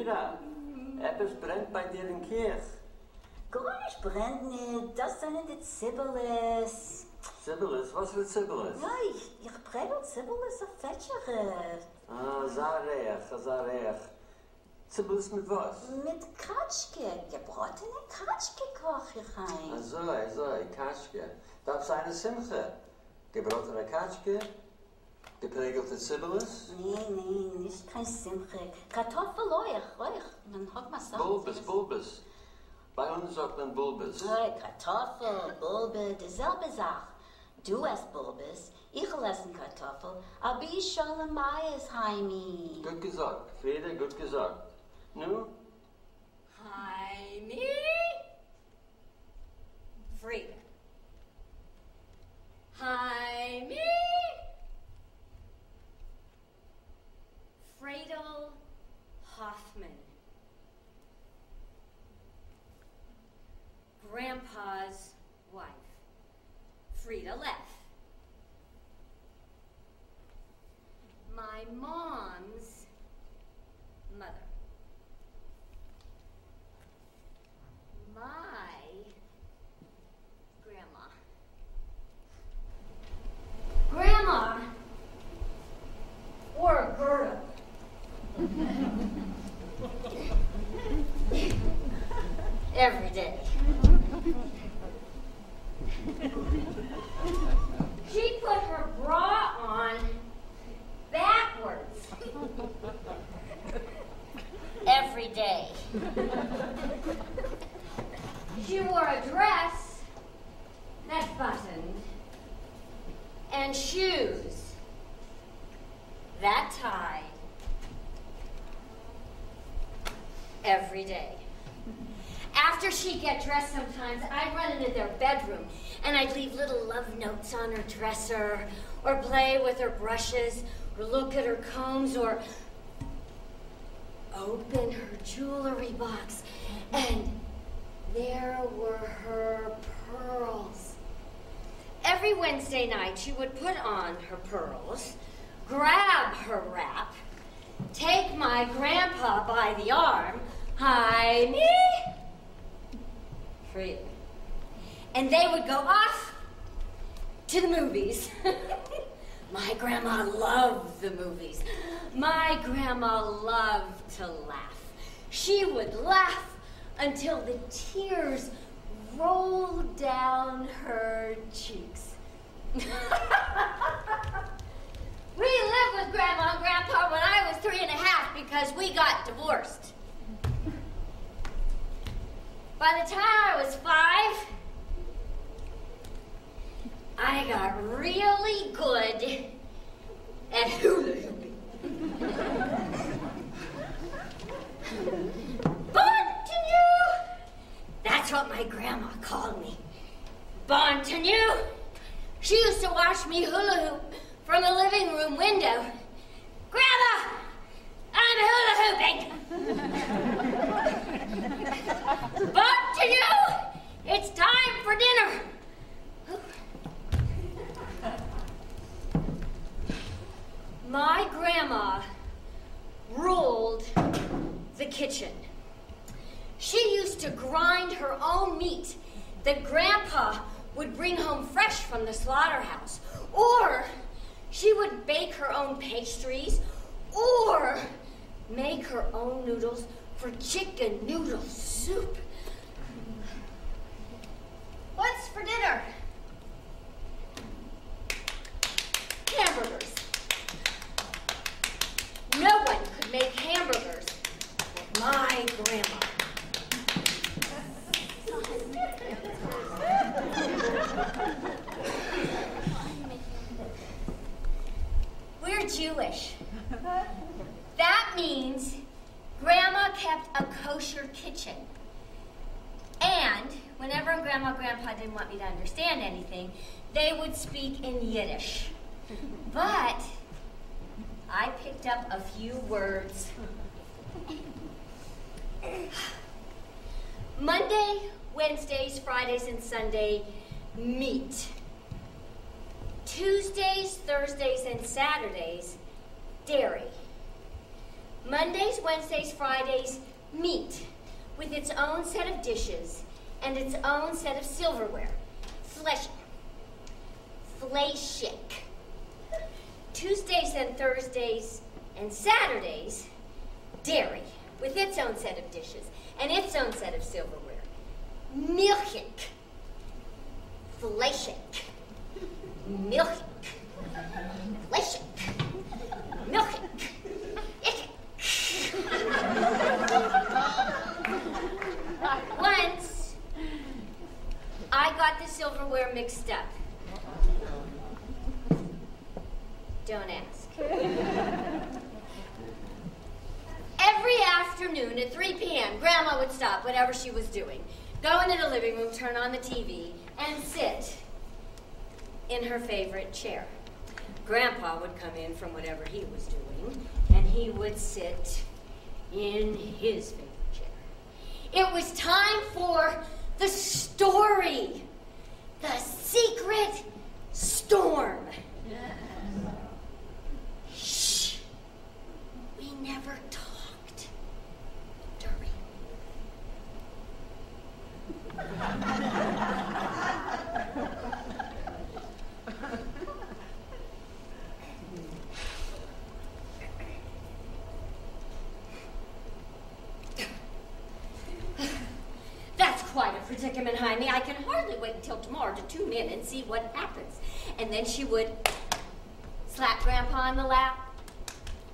Freda, etwas brennt bei dir in Kirch. Gar nicht brennt nicht, das sind die Zibbeles. Zibbeles? Was für Zibbeles? Ja, ich prägel Zibbeles auf Fetschere. Ah, Zarech. Zibbeles mit was? Mit Katschke, gebratene Katschke koche ich ein. Also, Katschke. Das ist eine Simche. Gebratene Katschke, geprägelte Zibbeles. Nee, nicht kein Simche. Kartoffel, ruhig. Man hat mal sagen. Bulbes. Bei uns sagt man Bulbes. Kartoffel, Bulbe, dieselbe Sache. Du esst Bulbes, ich esse Kartoffel, aber ich schon Mais, Heimi. Gut gesagt, Freda, gut gesagt. Nu? Heimi? Freda. Heimi? Freda Hoffman. Grandpa's wife. Freda left. My mom's mother. My grandma. Grandma or a Gerda. Every day. She put her bra on backwards. Every day. She wore a dress that's buttoned and shoes that tied. Every day. After she'd get dressed sometimes, I'd run into their bedroom and I'd leave little love notes on her dresser or play with her brushes or look at her combs or open her jewelry box and there were her pearls. Every Wednesday night she would put on her pearls, grab her wrap, take my grandpa by the arm, hi me, Freda. And they would go off to the movies. My grandma loved the movies. My grandma loved to laugh. She would laugh until the tears rolled down her cheeks. We lived with Grandma and Grandpa when I was 3.5 because we got divorced. By the time I was 5, I got really good at hula hooping. Bontenue! That's what my grandma called me. Bontenue! She used to watch me hula hoop from the living room window. Grandma! I'm hula hooping! Bontenue! It's time for dinner! My grandma ruled the kitchen. She used to grind her own meat that Grandpa would bring home fresh from the slaughterhouse. Or she would bake her own pastries or make her own noodles for chicken noodle soup. What's for dinner? Hamburgers. No one could make hamburgers like my grandma. We're Jewish. That means Grandma kept a kosher kitchen. And whenever Grandma and Grandpa didn't want me to understand anything, they would speak in Yiddish. But I picked up a few words. Monday, Wednesdays, Fridays, and Sunday, meat. Tuesdays, Thursdays, and Saturdays, dairy. Mondays, Wednesdays, Fridays, meat with its own set of dishes and its own set of silverware. Fleischick. Tuesdays and Thursdays and Saturdays, dairy with its own set of dishes and its own set of silverware. Milchig. Fleischick. Milchig. Fleischick. Milchig. Once, I got the silverware mixed up. Don't ask. Every afternoon at 3 p.m., Grandma would stop whatever she was doing, go into the living room, turn on the TV, and sit in her favorite chair. Grandpa would come in from whatever he was doing, and he would sit in his favorite chair. It was time for the story, the secret storm. Shh. We never talked during. That's quite a predicament, Jaime. I can hardly wait until tomorrow to tune in and see what happens. And then she would slap Grandpa on the lap,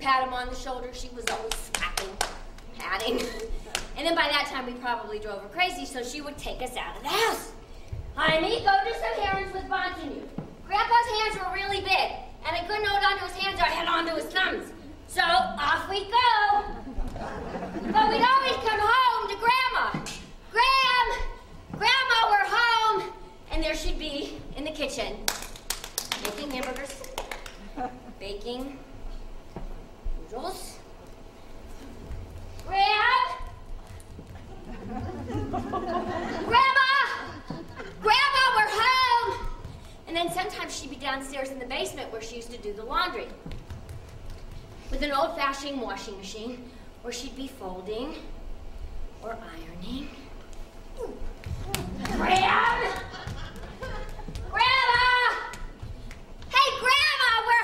pat him on the shoulder. She was always slapping, patting. And then by that time, we probably drove her crazy, so she would take us out of the house. Jaime, go do some errands with Bontenue. Grandpa's hands were really big, and I couldn't hold onto his hands or I held onto his thumbs. So off we go. But we'd always come home to Grandma. Grandma, we're home. And there she'd be in the kitchen, making hamburgers, baking noodles. Grandma, we're home. And then sometimes she'd be downstairs in the basement where she used to do the laundry with an old-fashioned washing machine where she'd be folding or ironing. Grandma! Hey, Grandma, we're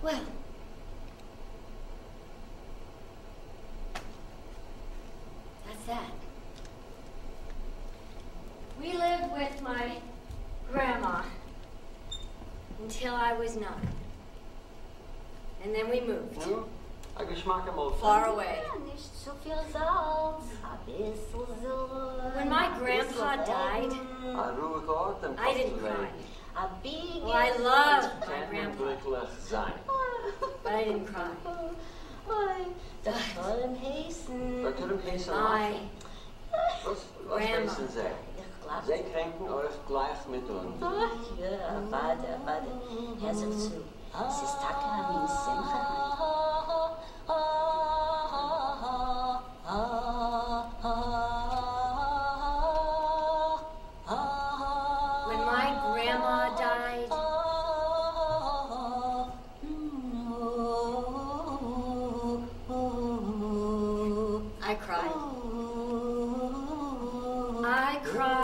Well, that's that. We lived with my grandma until I was 9. And then we moved. Nu, ein Geschmack am Ofen. Far away. Ja, nicht zu viel Salz, a bissl Salz. When my grandpa died, Ein ruhiger Ort am I didn't cry. A big Well, I loved my Kein grandpa, glücklich sein. but I didn't cry. Oi, da können heißen. Da können Pässe I, Was Grandma. heißen sie? Ich glaub, Sie kränken euch gleich mit uns. ach ja, warte. Hör so zu. Es ist Taka min Simcha. when my grandma died, I cried. I cried.